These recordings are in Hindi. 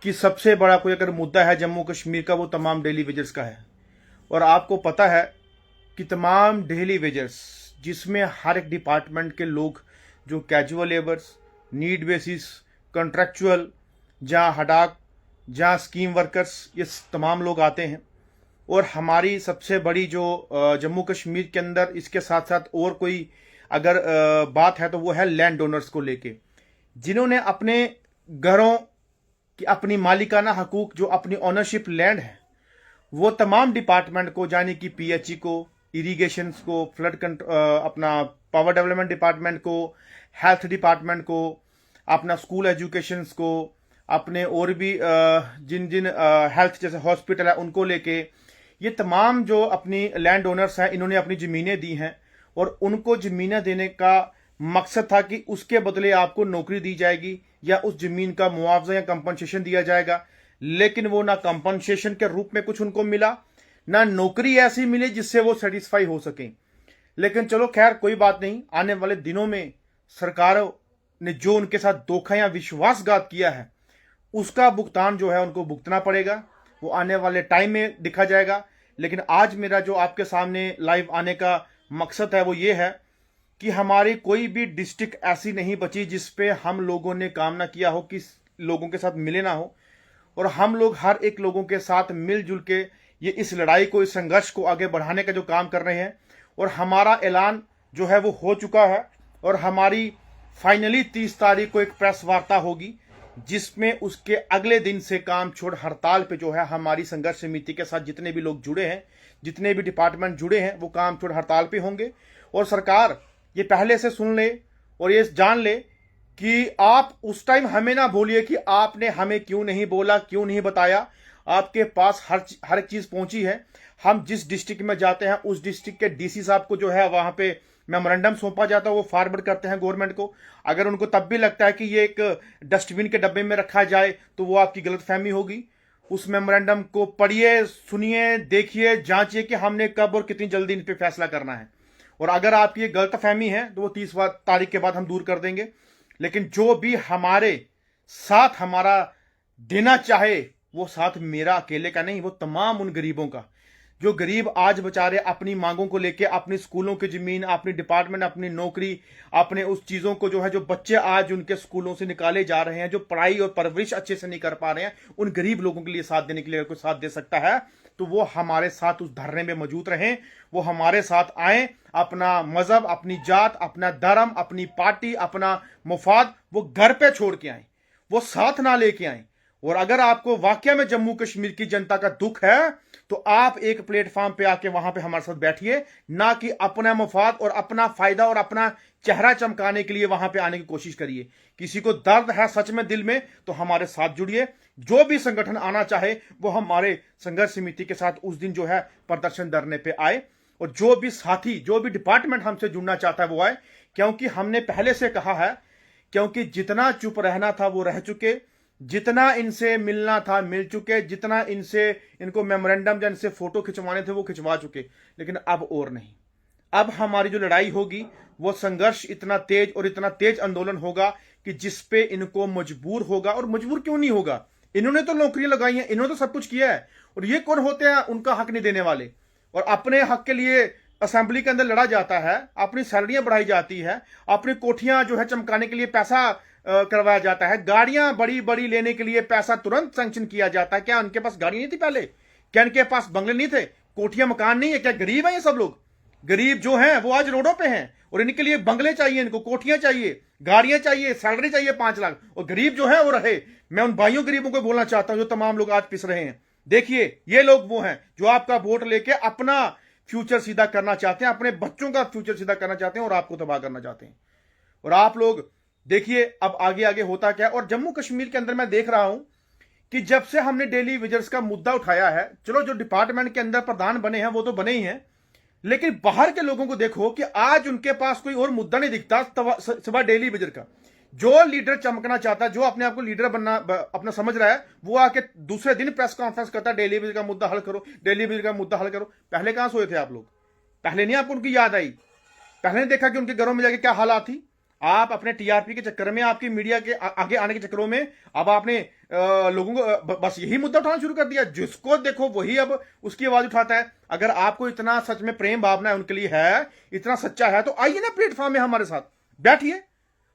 कि सबसे बड़ा कोई अगर मुद्दा है जम्मू कश्मीर का, वो तमाम डेली वेजर्स का है। और आपको पता है कि तमाम डेली वेजर्स, जिसमें हर एक डिपार्टमेंट के लोग, जो casual labours, need basis, contractual, जहाँ हडाक, जहाँ स्कीम वर्कर्स, ये तमाम लोग आते हैं। और हमारी सबसे बड़ी जो जम्मू कश्मीर के अंदर इसके साथ साथ और कोई अगर बात है तो वो है लैंड ओनर्स को लेके, जिन्होंने अपने घरों की अपनी मालिकाना हकूक, जो अपनी ओनरशिप लैंड है, वो तमाम डिपार्टमेंट को, यानी कि पीएचई को, इरिगेशन को, अपना पावर डेवलपमेंट डिपार्टमेंट को, हेल्थ डिपार्टमेंट को, अपना स्कूल एजुकेशन को, अपने और भी जिन जिन हेल्थ जैसे हॉस्पिटल है उनको लेके, ये तमाम जो अपनी लैंड ओनर्स हैं, इन्होंने अपनी ज़मीनें दी हैं। और उनको ज़मीनें देने का मकसद था कि उसके बदले आपको नौकरी दी जाएगी या उस ज़मीन का मुआवजा या कंपनसेशन दिया जाएगा। लेकिन वो ना कंपनसेशन के रूप में कुछ उनको मिला, ना नौकरी ऐसी मिली जिससे वो सेटिस्फाई हो सकें। लेकिन चलो खैर कोई बात नहीं, आने वाले दिनों में सरकारों ने जो उनके साथ धोखा या विश्वासघात किया है, उसका भुगतान जो है उनको भुगतना पड़ेगा। वो आने वाले टाइम में दिखा जाएगा। लेकिन आज मेरा जो आपके सामने लाइव आने का मकसद है वो ये है कि हमारी कोई भी डिस्ट्रिक्ट ऐसी नहीं बची जिस पे हम लोगों ने काम ना किया हो, कि लोगों के साथ मिले ना हो। और हम लोग हर एक लोगों के साथ मिलजुल के ये इस लड़ाई को, इस संघर्ष को आगे बढ़ाने का जो काम कर रहे हैं। और हमारा ऐलान जो है वो हो चुका है। और हमारी फाइनली 30 तारीख को एक प्रेस वार्ता होगी, जिसमें उसके अगले दिन से काम छोड़ हड़ताल पे जो है हमारी संघर्ष समिति के साथ जितने भी लोग जुड़े हैं, जितने भी डिपार्टमेंट जुड़े हैं, वो काम छोड़ हड़ताल पे होंगे। और सरकार ये पहले से सुन ले और ये जान ले कि आप उस टाइम हमें ना बोलिए कि आपने हमें क्यों नहीं बोला, क्यों नहीं बताया। आपके पास हर एक चीज पहुंची है। हम जिस डिस्ट्रिक्ट में जाते हैं उस डिस्ट्रिक्ट के डीसी साहब को जो है वहां पे मेमोरेंडम सौंपा जाता है, वो फॉरवर्ड करते हैं गवर्नमेंट को। अगर उनको तब भी लगता है कि ये एक डस्टबिन के डब्बे में रखा जाए तो वो आपकी गलतफहमी होगी। उस मेमोरेंडम को पढ़िए, सुनिए, देखिए, जांचिए कि हमने कब और कितनी जल्दी इन पे फैसला करना है। और अगर आपकी ये गलतफहमी है तो वो 30 तारीख के बाद हम दूर कर देंगे। लेकिन जो भी हमारे साथ हमारा देना चाहे, वो साथ मेरा अकेले का नहीं, वो तमाम उन गरीबों का, जो गरीब आज बेचारे अपनी मांगों को लेके अपनी स्कूलों की जमीन, अपनी डिपार्टमेंट, अपनी नौकरी, अपने उस चीजों को जो है, जो बच्चे आज उनके स्कूलों से निकाले जा रहे हैं, जो पढ़ाई और परवरिश अच्छे से नहीं कर पा रहे हैं, उन गरीब लोगों के लिए साथ देने के लिए अगर कोई साथ दे सकता है तो वो हमारे साथ उस धरने में मौजूद रहें, वो हमारे साथ आए। अपना मजहब, अपनी जात, अपना धर्म, अपनी पार्टी, अपना मुफाद वो घर पे छोड़ के आए, वो साथ ना लेके आए। और अगर आपको वाकई में जम्मू कश्मीर की जनता का दुख है तो आप एक प्लेटफॉर्म पे आके वहां पे हमारे साथ बैठिए, ना कि अपना मुफाद और अपना फायदा और अपना चेहरा चमकाने के लिए वहां पे आने की कोशिश करिए। किसी को दर्द है सच में दिल में तो हमारे साथ जुड़िए। जो भी संगठन आना चाहे वो हमारे संघर्ष समिति के साथ उस दिन जो है प्रदर्शन धरने पे आए। और जो भी साथी, जो भी डिपार्टमेंट हमसे जुड़ना चाहता है वो आए, क्योंकि हमने पहले से कहा है, क्योंकि जितना चुप रहना था वो रह चुके, जितना इनसे मिलना था मिल चुके, जितना इनको मेमोरेंडम या इनसे फोटो खिंचवाने थे वो खिंचवा चुके। लेकिन अब और नहीं। अब हमारी जो लड़ाई होगी वो संघर्ष इतना तेज और इतना तेज आंदोलन होगा कि जिसपे इनको मजबूर होगा। और मजबूर क्यों नहीं होगा, इन्होंने तो नौकरियां लगाई हैं, इन्होंने तो सब कुछ किया है। और ये कौन होते हैं उनका हक नहीं देने वाले। और अपने हक के लिए असेंबली के अंदर लड़ा जाता है, अपनी सैलरियां बढ़ाई जाती है, अपनी कोठियां जो है चमकाने के लिए पैसा करवाया जाता है, गाड़ियां बड़ी बड़ी लेने के लिए पैसा तुरंत सैंक्शन किया जाता है। क्या उनके पास गाड़ी नहीं थी पहले? क्या इनके पास बंगले नहीं थे? कोठियां मकान नहीं है? क्या गरीब है ये सब लोग? गरीब जो हैं वो आज रोडों पे हैं और इनके लिए बंगले चाहिए, इनको कोठियां चाहिए, गाड़ियां चाहिए, सैलरी चाहिए 5 लाख। और गरीब जो है वो रहे। मैं उन भाइयों गरीबों को बोलना चाहता हूं जो तमाम लोग आज पिस रहे हैं, देखिए ये लोग वो हैं जो आपका वोट लेके अपना फ्यूचर सीधा करना चाहते हैं, अपने बच्चों का फ्यूचर सीधा करना चाहते हैं और आपको तबाह करना चाहते हैं। और आप लोग देखिए अब आगे आगे होता क्या है। और जम्मू कश्मीर के अंदर मैं देख रहा हूं कि जब से हमने डेली वेजर्स का मुद्दा उठाया है, चलो जो डिपार्टमेंट के अंदर प्रधान बने हैं वो तो बने ही हैं, लेकिन बाहर के लोगों को देखो कि आज उनके पास कोई और मुद्दा नहीं दिखता सिवा डेली वेजर का। जो लीडर चमकना चाहता है, जो अपने आप को लीडर बनना अपना समझ रहा है, वो आके दूसरे दिन प्रेस कॉन्फ्रेंस करता है, डेली वेजर का मुद्दा हल करो, डेली वेजर का मुद्दा हल करो। पहले कहां सोए थे आप लोग? पहले नहीं आपको उनकी याद आई? पहले नहीं देखा कि उनके घरों में जाके क्या हालात थी? आप अपने टीआरपी के चक्कर में, आपकी मीडिया के आगे आने के चक्करों में अब आपने लोगों को बस यही मुद्दा उठाना शुरू कर दिया, जिसको देखो वही अब उसकी आवाज उठाता है। अगर आपको इतना सच में प्रेम भावना है उनके लिए है, इतना सच्चा है, तो आइए ना प्लेटफॉर्म में हमारे साथ बैठिए।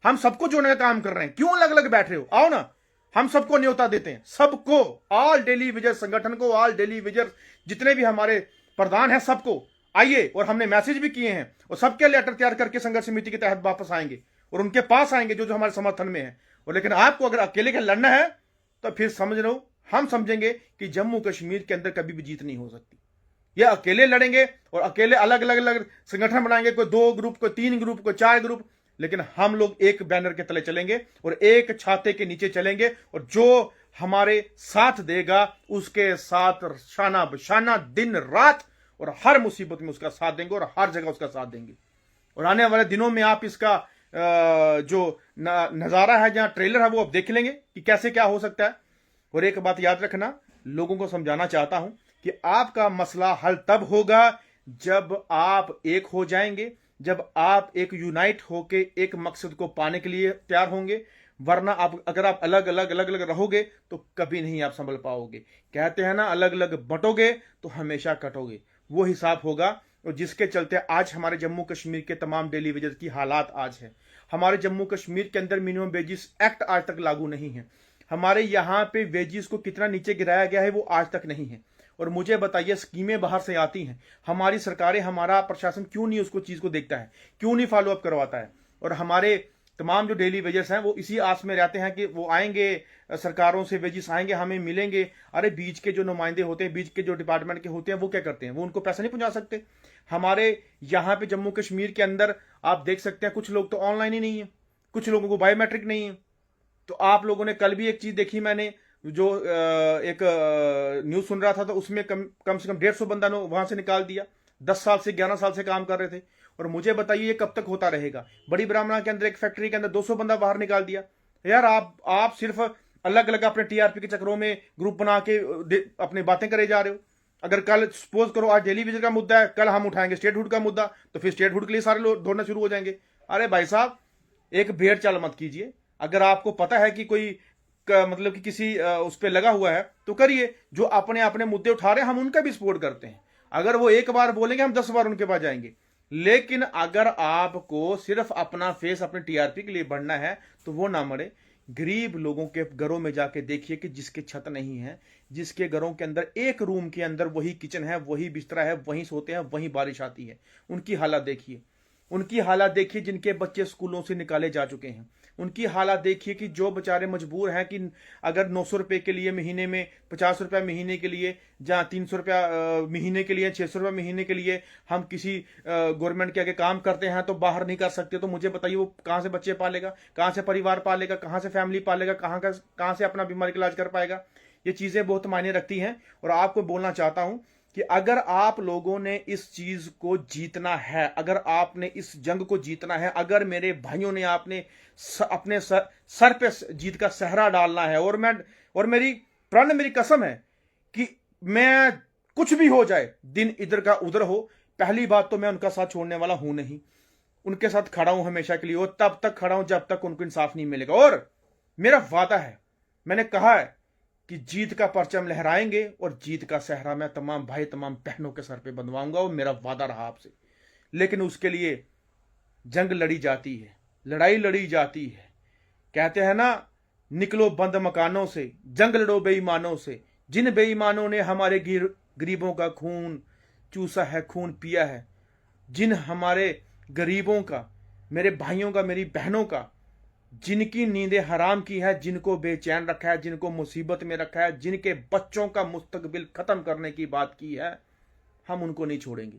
हम सबको जोड़ने का काम कर रहे हैं, क्यों अलग अलग बैठ रहे हो? आओ ना, हम सबको न्योता देते हैं, सबको, ऑल डेली विजर्स संगठन को, ऑल डेली विजर्स जितने भी हमारे प्रधान हैं सबको आइए। और हमने मैसेज भी किए हैं और सबके लेटर तैयार करके संघर्ष समिति के तहत वापस आएंगे और उनके पास आएंगे जो जो हमारे समर्थन में है। और लेकिन आपको अगर अकेले के लड़ना है तो फिर समझ लो, हम समझेंगे कि जम्मू कश्मीर के अंदर कभी भी जीत नहीं हो सकती। ये अकेले लड़ेंगे और अकेले अलग अलग अलग संगठन बनाएंगे, कोई 2 ग्रुप, कोई 3 ग्रुप, कोई 4 ग्रुप, लेकिन हम लोग एक बैनर के तले चलेंगे और एक छाते के नीचे चलेंगे और जो हमारे साथ देगा उसके साथ शाना बशाना दिन रात और हर मुसीबत में उसका साथ देंगे और हर जगह उसका साथ देंगे। और आने वाले दिनों में आप इसका जो नजारा है, जहां ट्रेलर है, वो आप देख लेंगे कि कैसे क्या हो सकता है। और एक बात याद रखना, लोगों को समझाना चाहता हूं कि आपका मसला हल तब होगा जब आप एक हो जाएंगे, जब आप एक यूनाइट होके एक मकसद को पाने के लिए तैयार होंगे। वरना आप अगर आप अलग अलग रहोगे तो कभी नहीं आप संभल पाओगे। कहते हैं ना, अलग अलग बटोगे तो हमेशा कटोगे, वो हिसाब होगा। और जिसके चलते आज हमारे जम्मू कश्मीर के तमाम डेली वेजेस की हालात आज है। हमारे जम्मू कश्मीर के अंदर मिनिमम वेजेस एक्ट आज तक लागू नहीं है। हमारे यहाँ पे वेजेस को कितना नीचे गिराया गया है वो आज तक नहीं है। और मुझे बताइए, स्कीमें बाहर से आती हैं, हमारी सरकारें, हमारा प्रशासन क्यों नहीं उसको चीज को देखता है, क्यों नहीं फॉलो अप करवाता है? और हमारे तमाम जो डेली वेजेस हैं वो इसी आस में रहते हैं कि वो आएंगे, सरकारों से वेजेस आएंगे, हमें मिलेंगे। अरे बीच के जो नुमाइंदे होते हैं, बीच के जो डिपार्टमेंट के होते हैं, वो क्या करते हैं? वो उनको पैसा नहीं पहुंचा सकते। हमारे यहाँ पे जम्मू कश्मीर के अंदर आप देख सकते हैं कुछ लोग तो ऑनलाइन ही नहीं है, कुछ लोगों को बायोमेट्रिक नहीं है। तो आप लोगों ने कल भी एक चीज देखी, मैंने जो एक न्यूज सुन रहा था, तो उसमें कम से कम 150 बंदा वहां से निकाल दिया। 10 साल से 11 साल से काम कर रहे थे। और मुझे बताइए ये कब तक होता रहेगा? बड़ी ब्राह्मणा के अंदर एक फैक्ट्री के अंदर 200 बंदा बाहर निकाल दिया। यार आप सिर्फ अलग अलग अपने टीआरपी के चक्रों में ग्रुप बना के अपनी बातें करे जा रहे हो। अगर कल सपोज करो आज डेली विजिट का मुद्दा है, कल हम उठाएंगे स्टेटहुड का मुद्दा, तो फिर स्टेटहुड के लिए सारे लोग दौड़ना शुरू हो जाएंगे। अरे भाई साहब, एक भेड़ चाल मत कीजिए। अगर आपको पता है कि कोई मतलब कि किसी उस पर लगा हुआ है तो करिए। जो अपने अपने मुद्दे उठा रहे हैं हम उनका भी सपोर्ट करते हैं। अगर वो एक बार बोलेंगे हम 10 बार उनके पास जाएंगे। लेकिन अगर आपको सिर्फ अपना फेस अपने टीआरपी के लिए बढ़ना है तो वो ना मरे। गरीब लोगों के घरों में जाके देखिए कि जिसके छत नहीं है, जिसके घरों के अंदर एक रूम के अंदर वही किचन है, वही बिस्तरा है, वहीं सोते हैं, वहीं बारिश आती है, उनकी हालत देखिए। उनकी हालत देखिए जिनके बच्चे स्कूलों से निकाले जा चुके हैं। उनकी हालत देखिए कि जो बेचारे मजबूर हैं कि अगर 900 रुपए के लिए महीने में, 50 रुपया महीने के लिए, जहां 300 रुपया महीने के लिए, 600 रुपया महीने के लिए हम किसी गवर्नमेंट के आगे काम करते हैं तो बाहर नहीं कर सकते। तो मुझे बताइए वो कहां से बच्चे पालेगा, कहां से परिवार पालेगा, कहां से फैमिली पालेगा, कहां से अपना बीमारी का इलाज कर पाएगा? ये चीजें बहुत मायने रखती हैं। और आपको बोलना चाहता हूं कि अगर आप लोगों ने इस चीज को जीतना है, अगर आपने इस जंग को जीतना है, अगर मेरे भाइयों ने आपने अपने सर पे जीत का सहरा डालना है, और मेरी प्रण, मेरी कसम है कि मैं कुछ भी हो जाए, दिन इधर का उधर हो, पहली बात तो मैं उनका साथ छोड़ने वाला हूं नहीं। उनके साथ खड़ा हूं हमेशा के लिए, और तब तक खड़ा हूं जब तक उनको इंसाफ नहीं मिलेगा। और मेरा वादा है, मैंने कहा है कि जीत का परचम लहराएंगे और जीत का सहरा मैं तमाम भाई, तमाम बहनों के सर पे बंधवाऊंगा। और मेरा वादा रहा आपसे। लेकिन उसके लिए जंग लड़ी जाती है, लड़ाई लड़ी जाती है। कहते हैं ना, निकलो बंद मकानों से, जंग लड़ो बेईमानों से। जिन बेईमानों ने हमारे गरीबों का खून चूसा है, खून पिया है, जिन हमारे गरीबों का, मेरे भाइयों का, मेरी बहनों का, जिनकी नींदें हराम की है, जिनको बेचैन रखा है, जिनको मुसीबत में रखा है, जिनके बच्चों का मुस्तकबिल खत्म करने की बात की है, हम उनको नहीं छोड़ेंगे।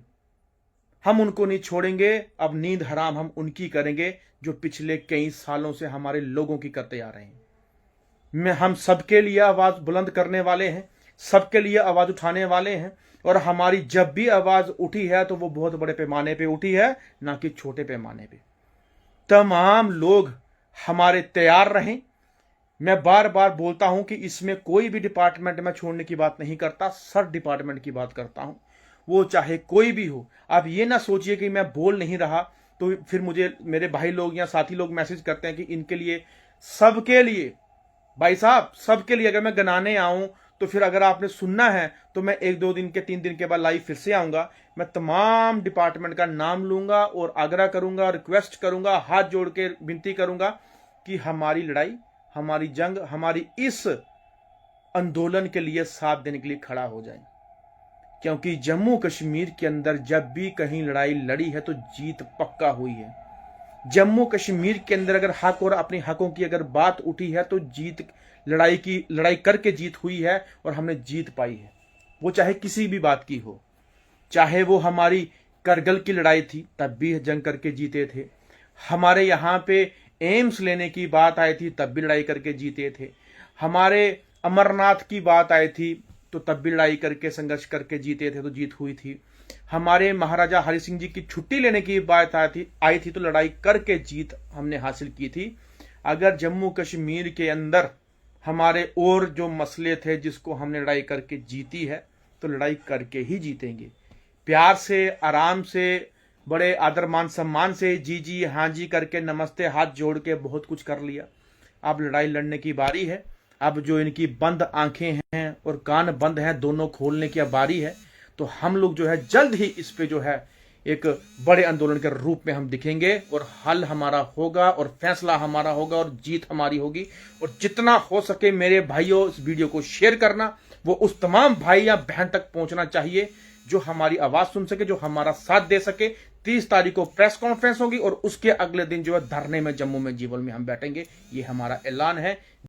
हम उनको नहीं छोड़ेंगे। अब नींद हराम हम उनकी करेंगे जो पिछले कई सालों से हमारे लोगों की करते आ रहे हैं। हम सबके लिए आवाज बुलंद करने वाले हैं, सबके लिए आवाज उठाने वाले हैं। और हमारी जब भी आवाज उठी है तो वो बहुत बड़े पैमाने पे उठी है, ना कि छोटे पैमाने पे। तमाम लोग हमारे तैयार रहें। मैं बार बार बोलता हूं कि इसमें कोई भी डिपार्टमेंट में छोड़ने की बात नहीं करता, सर डिपार्टमेंट की बात करता हूं, वो चाहे कोई भी हो। आप ये ना सोचिए कि मैं बोल नहीं रहा तो फिर मुझे मेरे भाई लोग या साथी लोग मैसेज करते हैं कि इनके लिए, सबके लिए भाई साहब, सबके लिए अगर मैं गनाने आऊं तो फिर अगर आपने सुनना है तो मैं 1-2 दिन के 3 दिन के बाद लाइव फिर से आऊंगा। मैं तमाम डिपार्टमेंट का नाम लूंगा और आग्रह करूंगा, रिक्वेस्ट करूंगा, हाथ जोड़ के विनती करूंगा कि हमारी लड़ाई, हमारी जंग, हमारी इस आंदोलन के लिए साथ देने के लिए खड़ा हो जाए। क्योंकि जम्मू कश्मीर के अंदर जब भी कहीं लड़ाई लड़ी है तो जीत पक्का हुई है। जम्मू कश्मीर के अंदर अगर हक और अपने हकों की अगर बात उठी है तो जीत, लड़ाई करके जीत हुई है और हमने जीत पाई है। वो चाहे किसी भी बात की हो, चाहे वो हमारी करगिल की लड़ाई थी तब भी जंग करके जीते थे, हमारे यहाँ पे एम्स लेने की बात आई थी तब भी लड़ाई करके जीते थे, हमारे अमरनाथ की बात आई थी तो तब भी लड़ाई करके संघर्ष करके जीते थे तो जीत हुई थी, हमारे महाराजा हरि सिंह जी की छुट्टी लेने की बात आई थी तो लड़ाई करके जीत हमने हासिल की थी। अगर जम्मू कश्मीर के अंदर हमारे और जो मसले थे जिसको हमने लड़ाई करके जीती है तो लड़ाई करके ही जीतेंगे। प्यार से, आराम से, बड़े आदर मान सम्मान से जी जी हाँ जी करके, नमस्ते हाथ जोड़ के बहुत कुछ कर लिया। अब लड़ाई लड़ने की बारी है। अब जो इनकी बंद आंखें हैं और कान बंद हैं, दोनों खोलने की बारी है। तो हम लोग जो है जल्द ही इस पे जो है एक बड़े आंदोलन के रूप में हम दिखेंगे और हल हमारा होगा और फैसला हमारा होगा और जीत हमारी होगी। और जितना हो सके मेरे भाइयों, इस वीडियो को शेयर करना, वो उस तमाम भाई या बहन तक पहुंचना चाहिए जो हमारी आवाज सुन सके, जो हमारा साथ दे सके। 30 तारीख को प्रेस कॉन्फ्रेंस होगी और उसके अगले दिन जो है धरने में जम्मू में जीवल में हम बैठेंगे। ये हमारा ऐलान है।